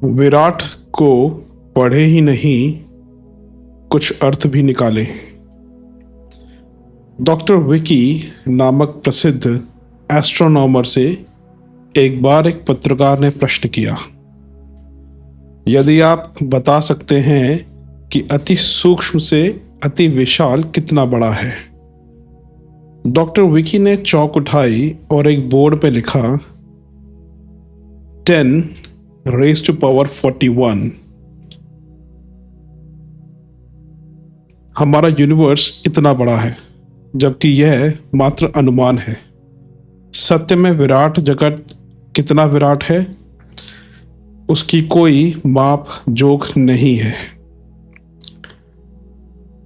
विराट को पढ़े ही नहीं, कुछ अर्थ भी निकाले। डॉक्टर विकी नामक प्रसिद्ध एस्ट्रोनॉमर से एक बार एक पत्रकार ने प्रश्न किया, यदि आप बता सकते हैं कि अति सूक्ष्म से अति विशाल कितना बड़ा है। डॉक्टर विकी ने चौक उठाई और एक बोर्ड पे लिखा 10⁻⁴1। हमारा यूनिवर्स इतना बड़ा है, जबकि यह मात्र अनुमान है। सत्य में विराट जगत कितना विराट है, उसकी कोई माप जोख नहीं है।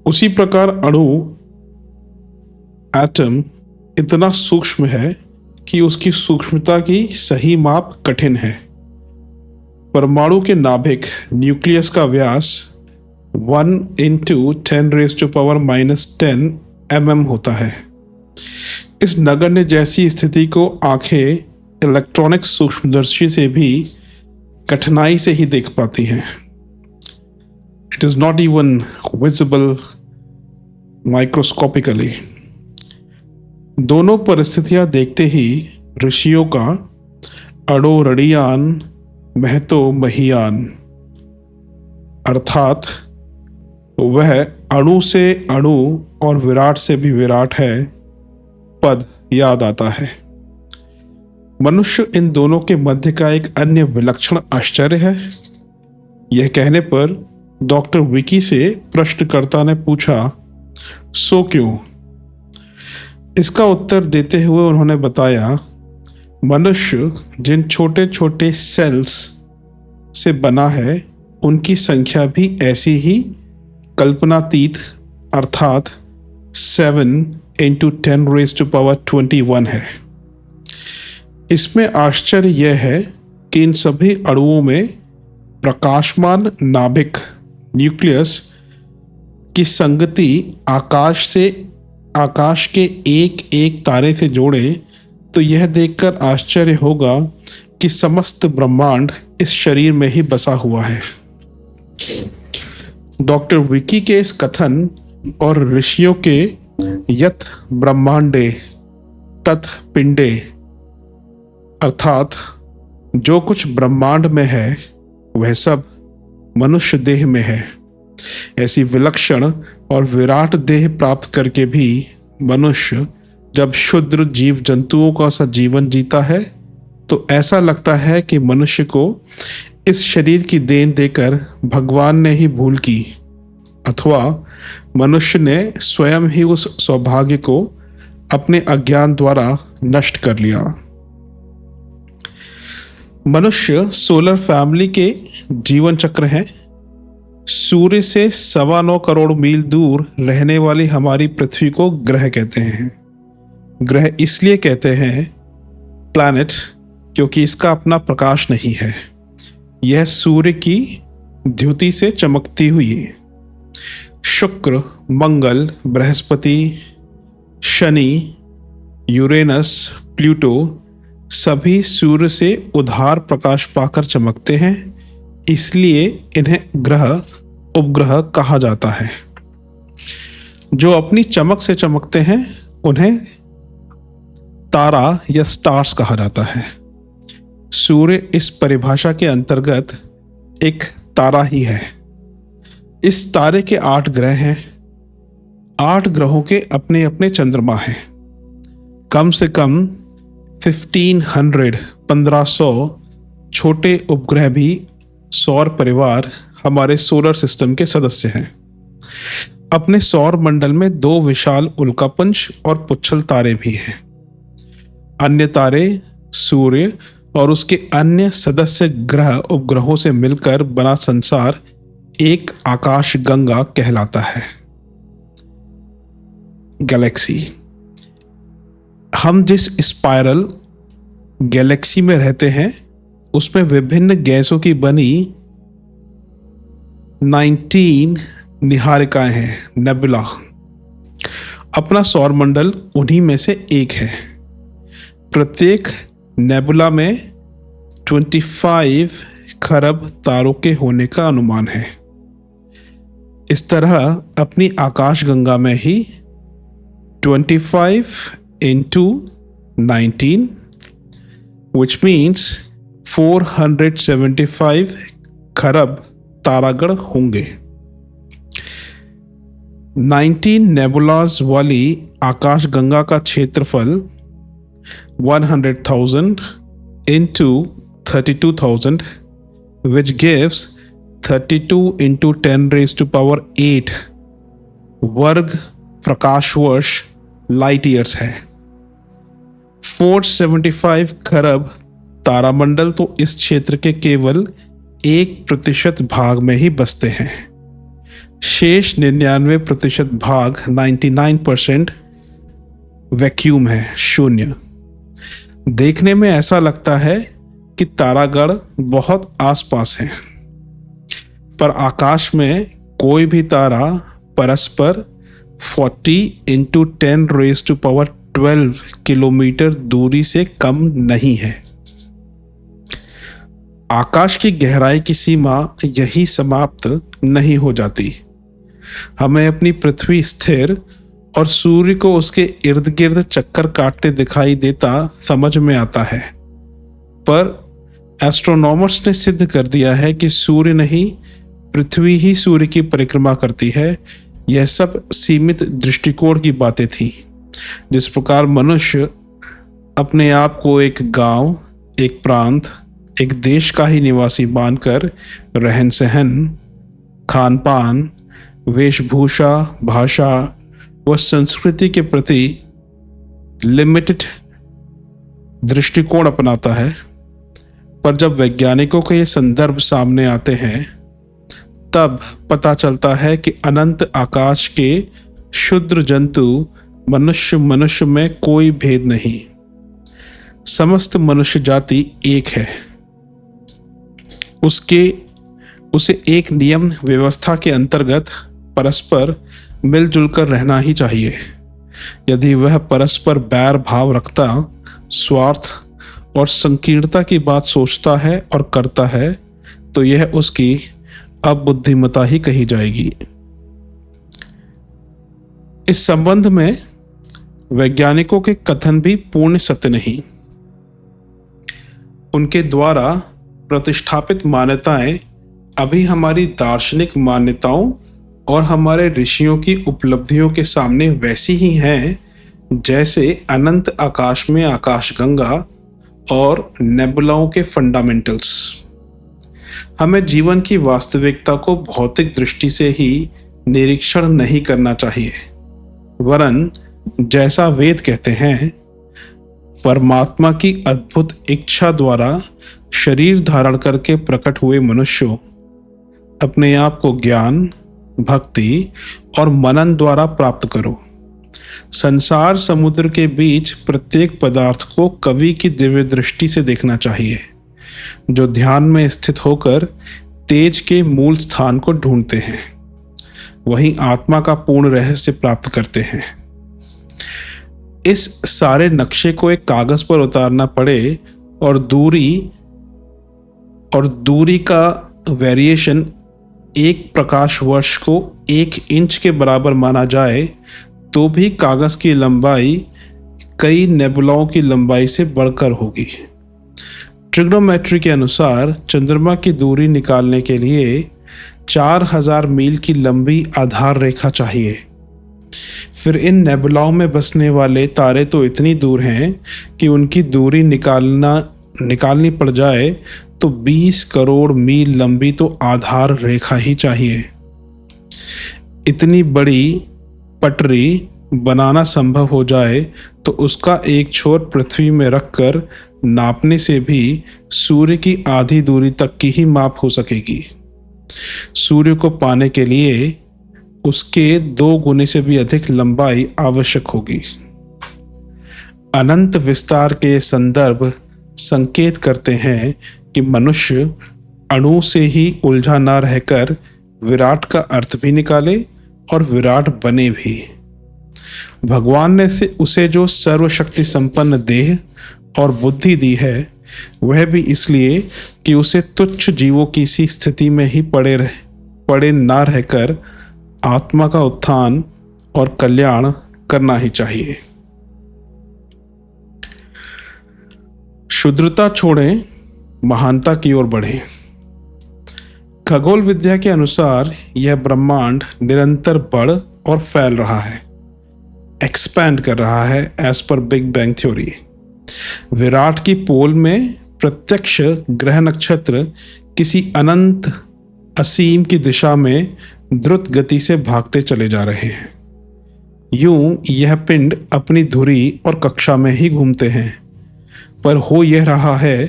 उसी प्रकार अणु एटम इतना सूक्ष्म है कि उसकी सूक्ष्मता की सही माप कठिन है। परमाणु के नाभिक न्यूक्लियस का व्यास 1 × 10⁻⁻10 mm होता है। इस नगण्य जैसी स्थिति को आंखें इलेक्ट्रॉनिक सूक्ष्मदर्शी से भी कठिनाई से ही देख पाती हैं। It is not even visible microscopically. दोनों परिस्थितियां देखते ही ऋषियों का अणो रणीयान महतो महीयान, अर्थात वह अणु से अणु और विराट से भी विराट है, पद याद आता है। मनुष्य इन दोनों के मध्य का एक अन्य विलक्षण आश्चर्य है। यह कहने पर डॉक्टर विकी से प्रश्नकर्ता ने पूछा, सो क्यों? इसका उत्तर देते हुए उन्होंने बताया, मनुष्य जिन छोटे छोटे सेल्स से बना है, उनकी संख्या भी ऐसी ही कल्पनातीत अर्थात 7 × 10⁻21 है। इसमें आश्चर्य यह है कि इन सभी अणुओं में प्रकाशमान नाभिक न्यूक्लियस की संगति आकाश के एक एक तारे से जोड़े तो यह देखकर आश्चर्य होगा कि समस्त ब्रह्मांड इस शरीर में ही बसा हुआ है। डॉक्टर विकी के इस कथन और ऋषियों के यत ब्रह्मांडे तत् पिंडे, अर्थात जो कुछ ब्रह्मांड में है वह सब मनुष्य देह में है, ऐसी विलक्षण और विराट देह प्राप्त करके भी मनुष्य जब क्षुद्र जीव जंतुओं का सा जीवन जीता है तो ऐसा लगता है कि मनुष्य को इस शरीर की देन देकर भगवान ने ही भूल की, अथवा मनुष्य ने स्वयं ही उस सौभाग्य को अपने अज्ञान द्वारा नष्ट कर लिया। मनुष्य सोलर फैमिली के जीवन चक्र है। सूर्य से 9.25 करोड़ मील दूर रहने वाली हमारी पृथ्वी को ग्रह कहते हैं। ग्रह इसलिए कहते हैं प्लैनेट क्योंकि इसका अपना प्रकाश नहीं है। यह सूर्य की द्युति से चमकती हुई शुक्र, मंगल, बृहस्पति, शनि, यूरेनस, प्लूटो सभी सूर्य से उधार प्रकाश पाकर चमकते हैं, इसलिए इन्हें ग्रह उपग्रह कहा जाता है। जो अपनी चमक से चमकते हैं उन्हें तारा या स्टार्स कहा जाता है। सूर्य इस परिभाषा के अंतर्गत एक तारा ही है। इस तारे के 8 ग्रह हैं। 8 ग्रहों के अपने अपने चंद्रमा हैं। कम से कम 1500 छोटे उपग्रह भी सौर परिवार हमारे सोलर सिस्टम के सदस्य हैं। अपने सौर मंडल में 2 विशाल उल्कापुंज और पुच्छल तारे भी हैं। अन्य तारे सूर्य और उसके अन्य सदस्य ग्रह उपग्रहों से मिलकर बना संसार एक आकाश गंगा कहलाता है, गैलेक्सी। हम जिस स्पाइरल गैलेक्सी में रहते हैं उसमें विभिन्न गैसों की बनी 19 निहारिकाएं हैं, नेबुला। अपना सौरमंडल उन्हीं में से एक है। प्रत्येक नेबुला में 25 खरब तारों के होने का अनुमान है। इस तरह अपनी आकाशगंगा में ही 25 into 19 which means 475 खरब तारागण होंगे। 19 नेबुलाज वाली आकाशगंगा का क्षेत्रफल 100,000 into 32,000 which gives 32 into 10 raised to power 8 वर्ग प्रकाश वर्ष लाइट ईयर्स है। 475 खरब तारामंडल तो इस क्षेत्र के केवल 1% भाग में ही बसते हैं। शेष 99% भाग 99% वैक्यूम है, शून्य। देखने में ऐसा लगता है कि तारागण बहुत आसपास हैं, पर आकाश में कोई भी तारा परस्पर 40 into 10 raised to power 12 kilometre दूरी से कम नहीं है। आकाश की गहराई की सीमा यही समाप्त नहीं हो जाती। हमें अपनी पृथ्वी स्थिर और सूर्य को उसके इर्द गिर्द चक्कर काटते दिखाई देता समझ में आता है, पर एस्ट्रोनॉमर्स ने सिद्ध कर दिया है कि सूर्य नहीं, पृथ्वी ही सूर्य की परिक्रमा करती है। यह सब सीमित दृष्टिकोण की बातें थीं। जिस प्रकार मनुष्य अपने आप को एक गांव, एक प्रांत, एक देश का ही निवासी मानकर रहन सहन, खान पान, वेशभूषा, भाषा व संस्कृति के प्रति लिमिटेड दृष्टिकोण अपनाता है, पर जब वैज्ञानिकों के ये संदर्भ सामने आते हैं तब पता चलता है कि अनंत आकाश के क्षुद्र जंतु मनुष्य में कोई भेद नहीं। समस्त मनुष्य जाति एक है। उसे एक नियम व्यवस्था के अंतर्गत परस्पर मिलजुल कर रहना ही चाहिए। यदि वह परस्पर बैर भाव रखता, स्वार्थ और संकीर्णता की बात सोचता है और करता है, तो यह उसकी अबुद्धिमता ही कही जाएगी। इस संबंध में वैज्ञानिकों के कथन भी पूर्ण सत्य नहीं। उनके द्वारा प्रतिष्ठापित मान्यताएं अभी हमारी दार्शनिक मान्यताओं और हमारे ऋषियों की उपलब्धियों के सामने वैसी ही हैं जैसे अनंत आकाश में आकाशगंगा और नेबुलाओं के फंडामेंटल्स। हमें जीवन की वास्तविकता को भौतिक दृष्टि से ही निरीक्षण नहीं करना चाहिए, वरन जैसा वेद कहते हैं, परमात्मा की अद्भुत इच्छा द्वारा शरीर धारण करके प्रकट हुए मनुष्यों, अपने आप को ज्ञान, भक्ति और मनन द्वारा प्राप्त करो। संसार समुद्र के बीच प्रत्येक पदार्थ को कवि की दिव्य दृष्टि से देखना चाहिए, जो ध्यान में स्थित होकर तेज के मूल स्थान को ढूंढते हैं, वहीं आत्मा का पूर्ण रहस्य प्राप्त करते हैं। इस सारे नक्शे को एक कागज पर उतारना पड़े और दूरी का वेरिएशन 1 प्रकाश वर्ष को 1 इंच के बराबर माना जाए, तो भी कागज की लंबाई कई नेबुलाओं की लंबाई से बढ़कर होगी। ट्रिग्नोमेट्री के अनुसार चंद्रमा की दूरी निकालने के लिए 4000 मील की लंबी आधार रेखा चाहिए। फिर इन नेबुलाओं में बसने वाले तारे तो इतनी दूर हैं कि उनकी दूरी निकालनी पड़ जाए तो 20 करोड़ मील लंबी तो आधार रेखा ही चाहिए। इतनी बड़ी पटरी बनाना संभव हो जाए तो उसका एक छोर पृथ्वी में रखकर नापने से भी सूर्य की आधी दूरी तक की ही माप हो सकेगी। सूर्य को पाने के लिए उसके 2 गुने से भी अधिक लंबाई आवश्यक होगी। अनंत विस्तार के संदर्भ संकेत करते हैं कि मनुष्य अणु से ही उलझा न रहकर विराट का अर्थ भी निकाले और विराट बने भी। भगवान ने उसे जो सर्वशक्ति संपन्न देह और बुद्धि दी है, वह भी इसलिए कि उसे तुच्छ जीवों की सी स्थिति में ही पड़े ना रहकर आत्मा का उत्थान और कल्याण करना ही चाहिए। क्षुद्रता छोड़ें, महानता की ओर बढ़ें। खगोल विद्या के अनुसार यह ब्रह्मांड निरंतर बढ़ और फैल रहा है, एक्सपैंड कर रहा है as per big bang theory. Virat की पोल में प्रत्यक्ष ग्रह नक्षत्र किसी अनंत असीम की दिशा में द्रुत गति से भागते चले जा रहे हैं। यूं यह पिंड अपनी धुरी और कक्षा में ही घूमते हैं, पर हो यह रहा है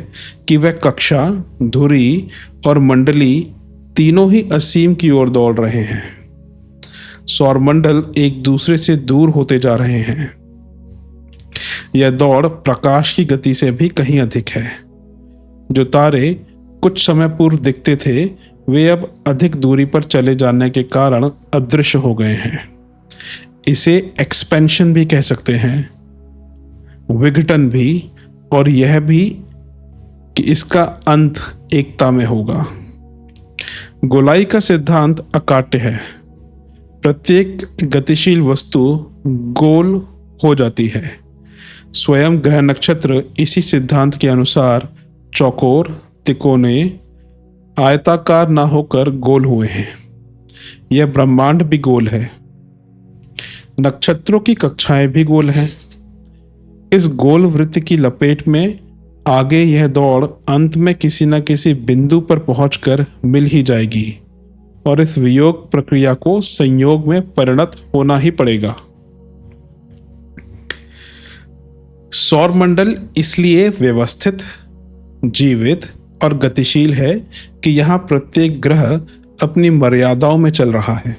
कि वह कक्षा, धुरी और मंडली तीनों ही असीम की ओर दौड़ रहे हैं। सौरमंडल एक दूसरे से दूर होते जा रहे हैं। यह दौड़ प्रकाश की गति से भी कहीं अधिक है। जो तारे कुछ समय पूर्व दिखते थे, वे अब अधिक दूरी पर चले जाने के कारण अदृश्य हो गए हैं। इसे एक्सपेंशन भी कह सकते हैं, विघटन भी, और यह भी कि इसका अंत एकता में होगा। गोलाई का सिद्धांत अकाट्य है। प्रत्येक गतिशील वस्तु गोल हो जाती है। स्वयं ग्रह नक्षत्र इसी सिद्धांत के अनुसार चौकोर, तिकोने, आयताकार ना होकर गोल हुए हैं। यह ब्रह्मांड भी गोल है। नक्षत्रों की कक्षाएं भी गोल हैं। इस गोल वृत्त की लपेट में आगे यह दौड़ अंत में किसी न किसी बिंदु पर पहुंचकर मिल ही जाएगी और इस वियोग प्रक्रिया को संयोग में परिणत होना ही पड़ेगा। सौरमंडल इसलिए व्यवस्थित, जीवित और गतिशील है कि यहाँ प्रत्येक ग्रह अपनी मर्यादाओं में चल रहा है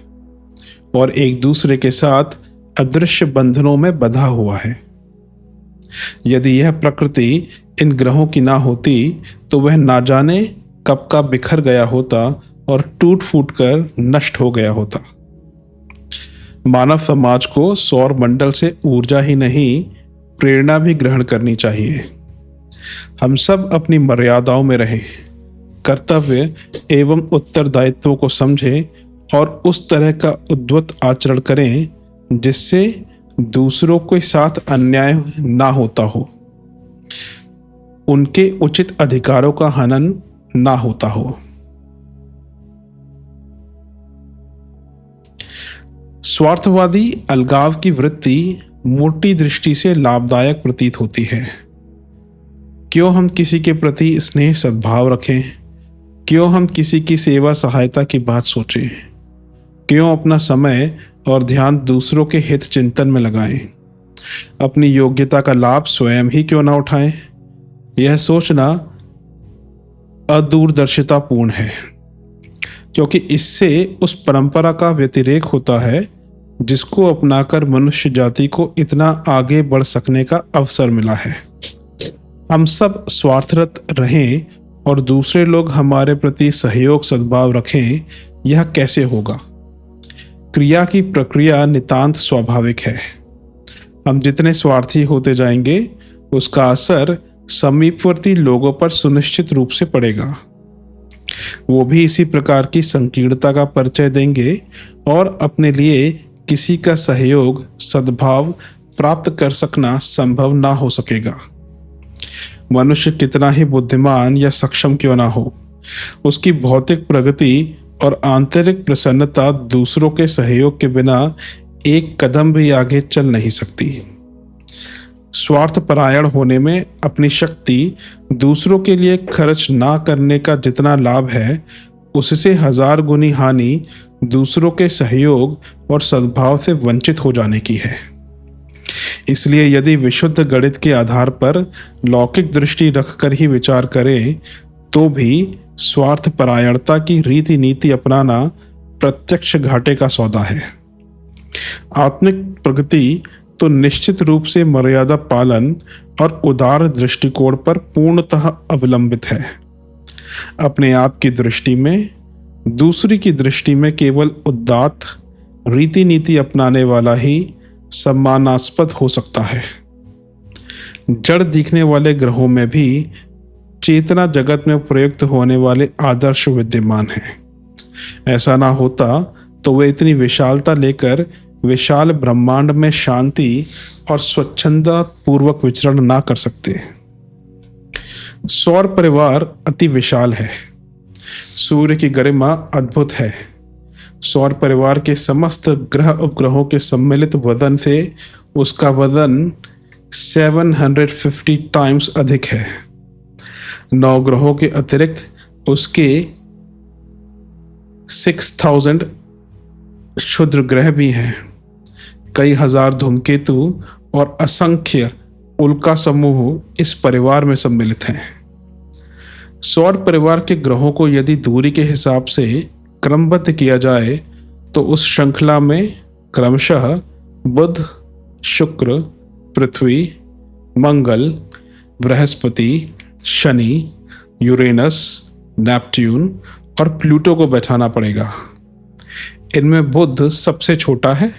और एक दूसरे के साथ अदृश्य बंधनों में बंधा हुआ है। यदि यह प्रकृति इन ग्रहों की ना होती तो वह ना जाने कब का बिखर गया होता और टूट फूट कर नष्ट हो गया होता। मानव समाज को सौर मंडल से ऊर्जा ही नहीं, प्रेरणा भी ग्रहण करनी चाहिए। हम सब अपनी मर्यादाओं में रहें, कर्तव्य एवं उत्तरदायित्वों को समझें और उस तरह का उद्यत आचरण करें जिससे दूसरों के साथ अन्याय ना होता हो, उनके उचित अधिकारों का हनन ना होता हो। स्वार्थवादी अलगाव की वृत्ति मोटी दृष्टि से लाभदायक प्रतीत होती है। क्यों हम किसी के प्रति स्नेह सद्भाव रखें? क्यों हम किसी की सेवा सहायता की बात सोचें? क्यों अपना समय और ध्यान दूसरों के हित चिंतन में लगाएं? अपनी योग्यता का लाभ स्वयं ही क्यों ना उठाएं? यह सोचना अदूरदर्शितापूर्ण है, क्योंकि इससे उस परंपरा का व्यतिरेक होता है जिसको अपनाकर मनुष्य जाति को इतना आगे बढ़ सकने का अवसर मिला है। हम सब स्वार्थरत रहें और दूसरे लोग हमारे प्रति सहयोग सद्भाव रखें, यह कैसे होगा? क्रिया की प्रक्रिया नितांत स्वाभाविक है। हम जितने स्वार्थी होते जाएंगे उसका असर समीपवर्ती लोगों पर सुनिश्चित रूप से पड़ेगा। वो भी इसी प्रकार की संकीर्णता का परिचय देंगे और अपने लिए किसी का सहयोग सद्भाव प्राप्त कर सकना संभव ना हो सकेगा। मनुष्य कितना ही बुद्धिमान या सक्षम क्यों ना हो, उसकी भौतिक प्रगति और आंतरिक प्रसन्नता दूसरों के सहयोग के बिना एक कदम भी आगे चल नहीं सकती। स्वार्थपरायण होने में अपनी शक्ति दूसरों के लिए खर्च ना करने का जितना लाभ है, उससे 1000 गुनी हानि दूसरों के सहयोग और सद्भाव से वंचित हो जाने की है। इसलिए यदि विशुद्ध गणित के आधार पर लौकिक दृष्टि रखकर ही विचार करें तो भी स्वार्थपरायणता की रीति नीति अपनाना प्रत्यक्ष घाटे का सौदा है। आत्मिक प्रगति तो निश्चित रूप से मर्यादा पालन और उदार दृष्टिकोण पर पूर्णतः अवलंबित है। अपने आप की दृष्टि में, दूसरी की दृष्टि में केवल उदात्त रीति नीति अपनाने वाला ही सम्मानास्पद हो सकता है। जड़ दिखने वाले ग्रहों में भी चेतना जगत में प्रयुक्त होने वाले आदर्श विद्यमान हैं। ऐसा ना होता तो वे इतनी विशालता लेकर विशाल ब्रह्मांड में शांति और स्वच्छंदता पूर्वक विचरण ना कर सकते। सौर परिवार अति विशाल है। सूर्य की गरिमा अद्भुत है। सौर परिवार के समस्त ग्रह उपग्रहों के सम्मिलित वजन से उसका वजन 750 टाइम्स अधिक है। 9 ग्रहों के अतिरिक्त उसके 6000 क्षुद्र ग्रह भी हैं। कई हजार धूमकेतु और असंख्य उल्का समूह इस परिवार में सम्मिलित हैं। सौर परिवार के ग्रहों को यदि दूरी के हिसाब से क्रमबद्ध किया जाए तो उस श्रृंखला में क्रमशः बुध, शुक्र, पृथ्वी, मंगल, बृहस्पति, शनि, यूरेनस, नेपट्यून और प्लूटो को बैठाना पड़ेगा। इनमें बुध सबसे छोटा है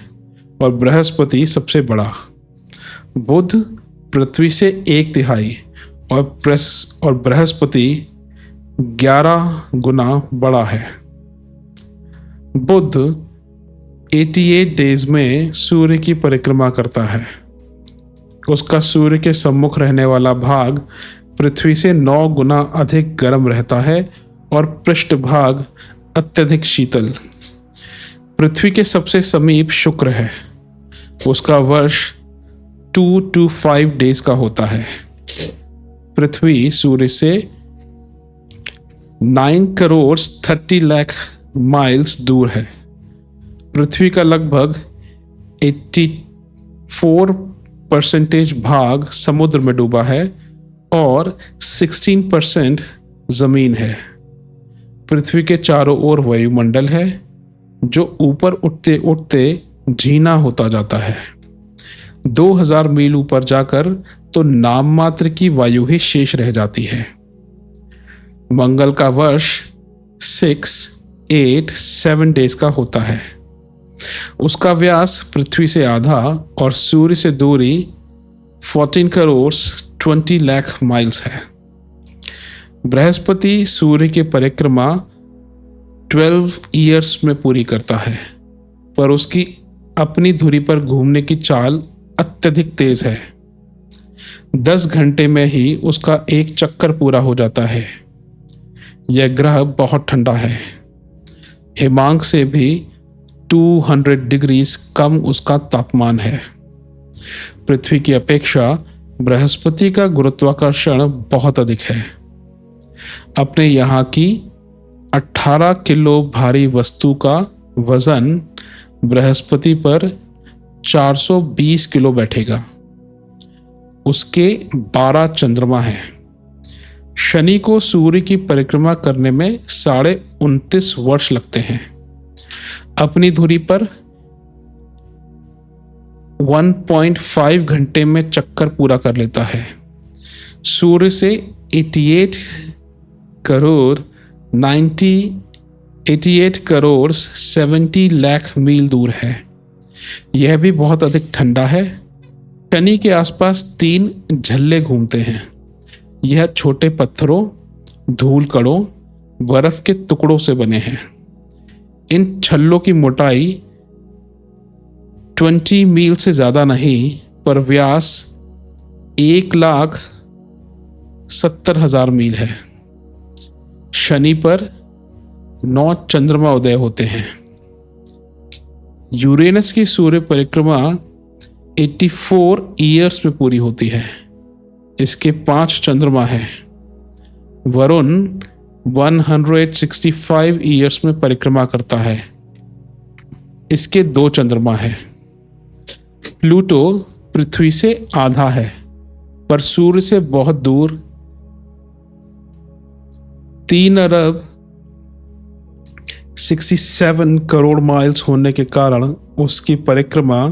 और बृहस्पति सबसे बड़ा। बुध पृथ्वी से 1/3 और बृहस्पति 11 गुना बड़ा है। बुध 88 डेज में सूर्य की परिक्रमा करता है। उसका सूर्य के सम्मुख रहने वाला भाग पृथ्वी से 9 गुना अधिक गर्म रहता है और पृष्ठभाग अत्यधिक शीतल। पृथ्वी के सबसे समीप शुक्र है। उसका वर्ष 2 to 5 डेज का होता है। पृथ्वी सूर्य से 9 करोड़ 30 लाख माइल्स दूर है। पृथ्वी का लगभग 84% भाग समुद्र में डूबा है और 16% जमीन है। पृथ्वी के चारों ओर वायुमंडल है जो ऊपर उठते उठते झीना होता जाता है। 2000 मील ऊपर जाकर तो नाम मात्र की वायु ही शेष रह जाती है। मंगल का वर्ष 6-8-7 डेज का होता है। उसका व्यास पृथ्वी से आधा और सूर्य से दूरी 14 करोड़ 20 लाख माइल्स है। बृहस्पति सूर्य की परिक्रमा 12 ईयर्स में पूरी करता है, पर उसकी अपनी धुरी पर घूमने की चाल अत्यधिक तेज है। 10 घंटे में ही उसका एक चक्कर पूरा हो जाता है। यह ग्रह बहुत ठंडा है। हिमांक से भी 200 डिग्रीज कम उसका तापमान है। पृथ्वी की अपेक्षा बृहस्पति का गुरुत्वाकर्षण बहुत अधिक है। अपने यहाँ की 18 किलो भारी वस्तु का वजन बृहस्पति पर 420 किलो बैठेगा। उसके 12 चंद्रमा हैं। शनि को सूर्य की परिक्रमा करने में 29.5 वर्ष लगते हैं। अपनी धुरी पर 1.5 घंटे में चक्कर पूरा कर लेता है। सूर्य से 88 करोड़ 70 लाख मील दूर है। यह भी बहुत अधिक ठंडा है। शनि के आसपास 3 झल्ले घूमते हैं। यह छोटे पत्थरों, धूल कणों, बर्फ के टुकड़ों से बने हैं। इन छल्लों की मोटाई 20 मील से ज्यादा नहीं, पर व्यास 1,70,000 मील है। शनि पर 9 चंद्रमा उदय होते हैं। यूरेनस की सूर्य परिक्रमा 84 ईयर्स में पूरी होती है। इसके 5 चंद्रमा हैं। वरुण 165 ईयर्स में परिक्रमा करता है। इसके 2 चंद्रमा हैं। प्लूटो पृथ्वी से आधा है, पर सूर्य से बहुत दूर 3 अरब 67 करोड़ माइल्स होने के कारण उसकी परिक्रमा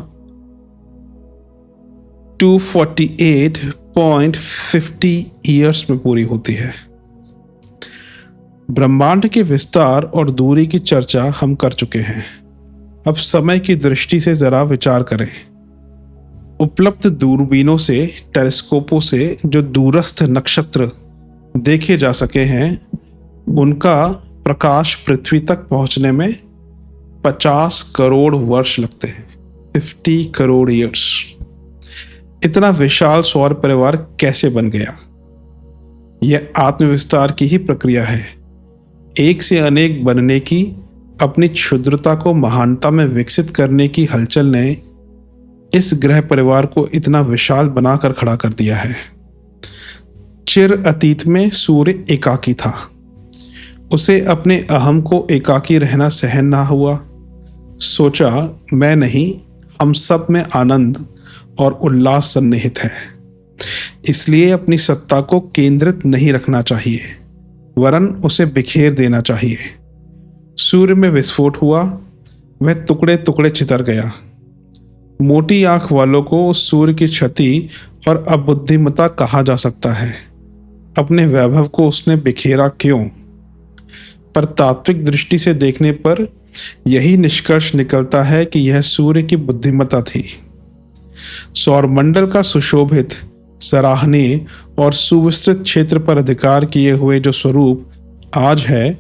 248.50 ईयर्स में पूरी होती है। ब्रह्मांड के विस्तार और दूरी की चर्चा हम कर चुके हैं। अब समय की दृष्टि से जरा विचार करें। उपलब्ध दूरबीनों से, टेलीस्कोपों से जो दूरस्थ नक्षत्र देखे जा सके हैं, उनका प्रकाश पृथ्वी तक पहुंचने में 50 करोड़ वर्ष लगते हैं। 50 करोड़ ईयर्स। इतना विशाल सौर परिवार कैसे बन गया? यह आत्मविस्तार की ही प्रक्रिया है। एक से अनेक बनने की, अपनी क्षुद्रता को महानता में विकसित करने की हलचल ने इस ग्रह परिवार को इतना विशाल बनाकर खड़ा कर दिया है। चिर अतीत में सूर्य एकाकी था। उसे अपने अहम को एकाकी रहना सहन ना हुआ। सोचा, मैं नहीं, हम सब में आनंद और उल्लास सन्निहित है, इसलिए अपनी सत्ता को केंद्रित नहीं रखना चाहिए, वरन उसे बिखेर देना चाहिए। सूर्य में विस्फोट हुआ, वह टुकड़े टुकड़े चितर गया। मोटी आंख वालों को उस सूर्य की क्षति और अबुद्धिमता कहा जा सकता है। अपने वैभव को उसने बिखेरा क्यों? पर तात्विक दृष्टि से देखने पर यही निष्कर्ष निकलता है कि यह सूर्य की बुद्धिमता थी। सौरमंडल का सुशोभित, सराहनीय और सुविस्तृत क्षेत्र पर अधिकार किए हुए जो स्वरूप आज है,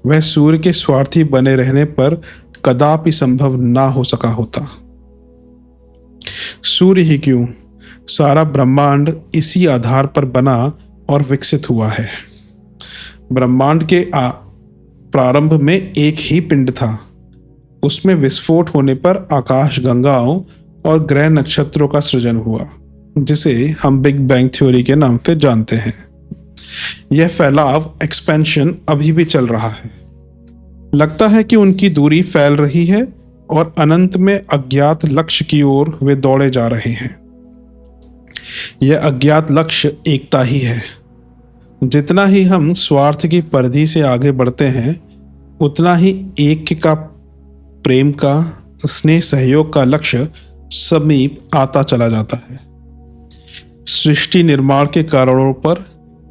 वह सूर्य के स्वार्थी बने रहने पर कदापि संभव ना हो सका होता। सूर्य ही क्यों, सारा ब्रह्मांड इसी आधार पर बना और विकसित हुआ है। ब्रह्मांड के प्रारंभ में एक ही पिंड था। उसमें विस्फोट होने पर आकाश गंगाओं और ग्रह नक्षत्रों का सृजन हुआ, जिसे हम बिग बैंग थ्योरी के नाम से जानते हैं। यह फैलाव, एक्सपेंशन अभी भी चल रहा है। लगता है कि उनकी दूरी फैल रही है और अनंत में अज्ञात लक्ष्य की ओर वे दौड़े जा रहे हैं। यह अज्ञात लक्ष्य एकता ही है। जितना ही हम स्वार्थ की परिधि से आगे बढ़ते हैं, उतना ही एक का, प्रेम का, स्नेह सहयोग का लक्ष्य समीप आता चला जाता है। सृष्टि निर्माण के कारणों पर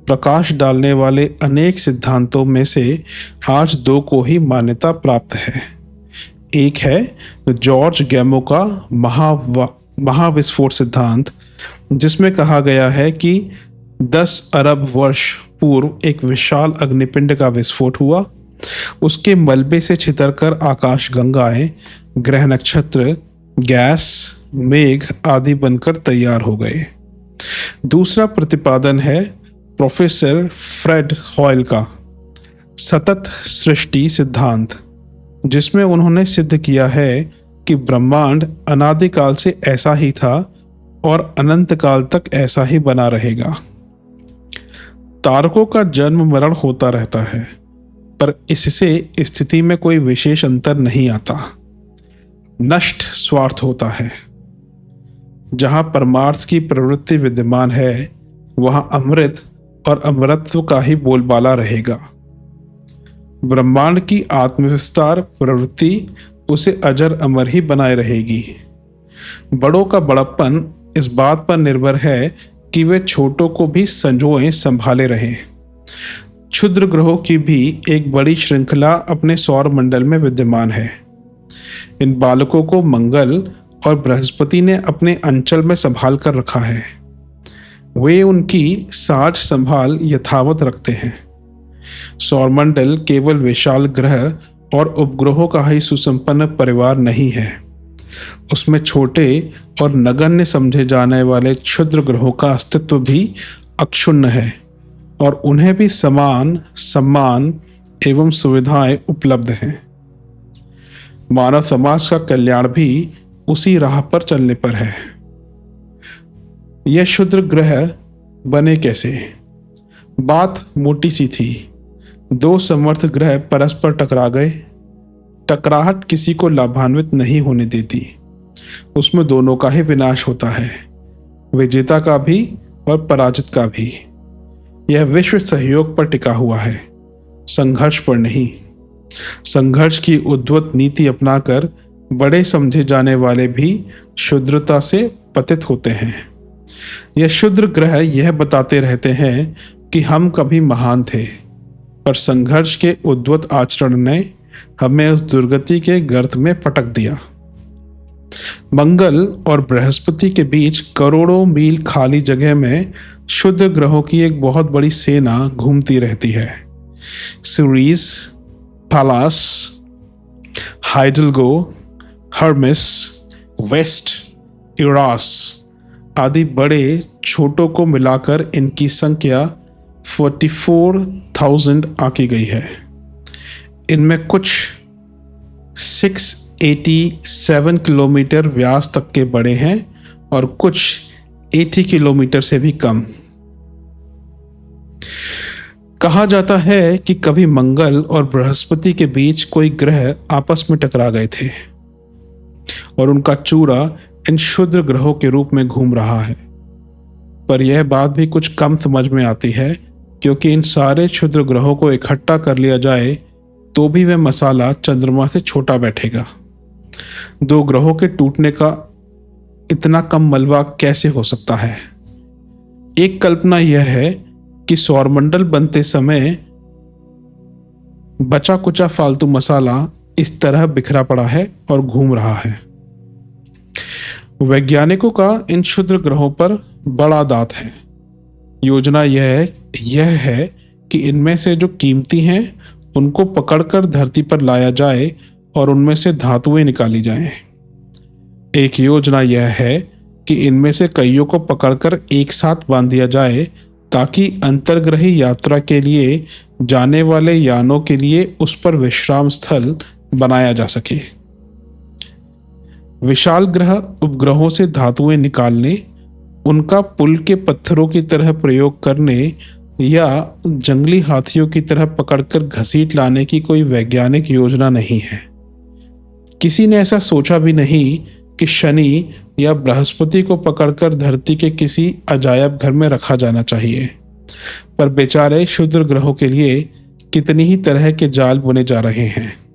प्रकाश डालने वाले अनेक सिद्धांतों में से आज 2 को ही मान्यता प्राप्त है। एक है जॉर्ज गैमो का महाविस्फोट सिद्धांत, जिसमें कहा गया है कि 10 अरब वर्ष पूर्व एक विशाल अग्निपिंड का विस्फोट हुआ। उसके मलबे से छितरकर आकाश गंगाएं, ग्रह नक्षत्र, गैस, मेघ आदि बनकर तैयार हो गए। दूसरा प्रतिपादन है प्रोफेसर फ्रेड हॉयल का सतत सृष्टि सिद्धांत, जिसमें उन्होंने सिद्ध किया है कि ब्रह्मांड अनादिकाल से ऐसा ही था और अनंत काल तक ऐसा ही बना रहेगा। तारकों का जन्म मरण होता रहता है, पर इससे स्थिति में कोई विशेष अंतर नहीं आता। नष्ट स्वार्थ होता है। जहां परमार्थ की प्रवृत्ति विद्यमान है, वहां अमृत और अमरत्व का ही बोलबाला रहेगा। ब्रह्मांड की आत्मविस्तार प्रवृत्ति उसे अजर अमर ही बनाए रहेगी। बड़ों का बड़प्पन इस बात पर निर्भर है कि वे छोटों को भी संजोए संभाले रहें। क्षुद्र ग्रहों की भी एक बड़ी श्रृंखला अपने सौर मंडल में विद्यमान है। इन बालकों को मंगल और बृहस्पति ने अपने अंचल में संभाल कर रखा है। वे उनकी साज संभाल यथावत रखते हैं। सौरमंडल केवल विशाल ग्रह और उपग्रहों का ही सुसंपन्न परिवार नहीं है। उसमें छोटे और नगण्य समझे जाने वाले क्षुद्र ग्रहों का अस्तित्व भी अक्षुण्ण है और उन्हें भी समान सम्मान एवं सुविधाएं उपलब्ध हैं। मानव समाज का कल्याण भी उसी राह पर चलने पर है। यह क्षुद्र ग्रह बने कैसे? बात मोटी सी थी। 2 समर्थ ग्रह परस्पर टकरा गए। टकराहट किसी को लाभान्वित नहीं होने देती। उसमें दोनों का ही विनाश होता है, विजेता का भी और पराजित का भी। यह विश्व सहयोग पर टिका हुआ है, संघर्ष पर नहीं। संघर्ष की उद्धत नीति अपनाकर बड़े समझे जाने वाले भी क्षुद्रता से पतित होते हैं। यह क्षुद्र ग्रह यह बताते रहते हैं कि हम कभी महान थे, पर संघर्ष के उद्धत आचरण ने हमें उस दुर्गति के गर्त में पटक दिया। मंगल और बृहस्पति के बीच करोड़ों मील खाली जगह में क्षुद्र ग्रहों की एक बहुत बड़ी सेना घूमती रहती है। सीरीज, पालास, हाइडलगो, हर्मिस, वेस्ट, इरास आदि बड़े छोटों को मिलाकर इनकी संख्या 44,000 आंकी गई है। इनमें कुछ 687 किलोमीटर व्यास तक के बड़े हैं और कुछ 80 किलोमीटर से भी कम। कहा जाता है कि कभी मंगल और बृहस्पति के बीच कोई ग्रह आपस में टकरा गए थे और उनका चूरा इन क्षुद्र ग्रहों के रूप में घूम रहा है। पर यह बात भी कुछ कम समझ में आती है, क्योंकि इन सारे क्षुद्र ग्रहों को इकट्ठा कर लिया जाए तो भी वह मसाला चंद्रमा से छोटा बैठेगा। दो ग्रहों के टूटने का इतना कम मलबा कैसे हो सकता है? एक कल्पना यह है कि सौरमंडल बनते समय बचा कुचा फालतू मसाला इस तरह बिखरा पड़ा है और घूम रहा है। वैज्ञानिकों का इन क्षुद्र ग्रहों पर बड़ा दांत है। योजना यह है कि इनमें से जो कीमती हैं उनको पकड़कर धरती पर लाया जाए और उनमें से धातुएं निकाली जाएं। एक योजना यह है कि इनमें से कईयों को पकड़कर एक साथ बांध दिया जाए ताकि अंतर्ग्रही यात्रा के लिए जाने वाले यानों के लिए उस पर विश्राम स्थल बनाया जा सके। विशाल ग्रह उपग्रहों से धातुएं निकालने, उनका पुल के पत्थरों की तरह प्रयोग करने या जंगली हाथियों की तरह पकड़कर घसीट लाने की कोई वैज्ञानिक योजना नहीं है। किसी ने ऐसा सोचा भी नहीं कि शनि या बृहस्पति को पकड़कर धरती के किसी अजायब घर में रखा जाना चाहिए। पर बेचारे क्षुद्र ग्रहों के लिए कितनी ही तरह के जाल बुने जा रहे हैं।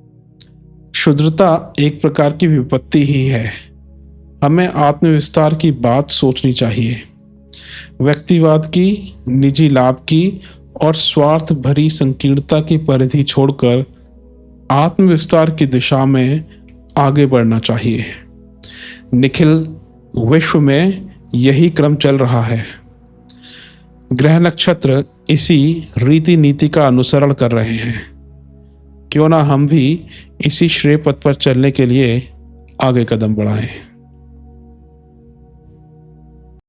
क्षुद्रता एक प्रकार की विपत्ति ही है। हमें आत्मविस्तार की बात सोचनी चाहिए। व्यक्तिवाद की, निजी लाभ की और स्वार्थ भरी संकीर्णता की परिधि छोड़कर आत्मविस्तार की दिशा में आगे बढ़ना चाहिए। निखिल विश्व में यही क्रम चल रहा है। ग्रह नक्षत्र इसी रीति नीति का अनुसरण कर रहे हैं। क्यों ना हम भी इसी श्रेय पथ पर चलने के लिए आगे कदम बढ़ाएं।